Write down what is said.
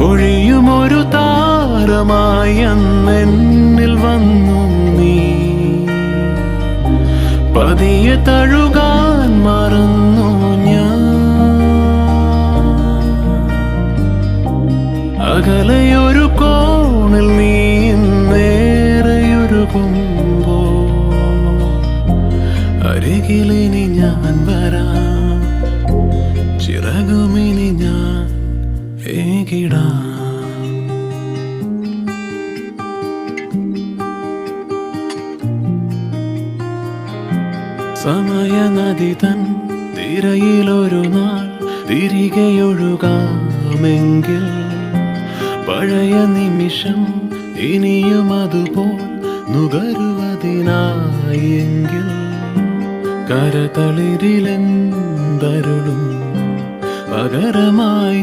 ഒഴിയുമൊരു താരമായി അന്നെന്നിൽ വന്നു നീ. പതിയെ തഴുകാൻ മറന്നു ഞാൻ. അകലെയൊരു കോണിൽ നീ നേരെയൊരുകുമ്പോ അരികിലിനി ഞാൻ വരാം. ചിറകുമിനി ഞാൻ ഏകിടാം. സമയനദി തൻ തിരയിലൊരു നാൾ തിരികെയൊഴുകാമെങ്കിൽ പഴയ നിമിഷം ഇനിയും അതുപോൽ നുകരുവതിനായെങ്കിൽ കരതളിരിലെന്തരുളും പകരമായി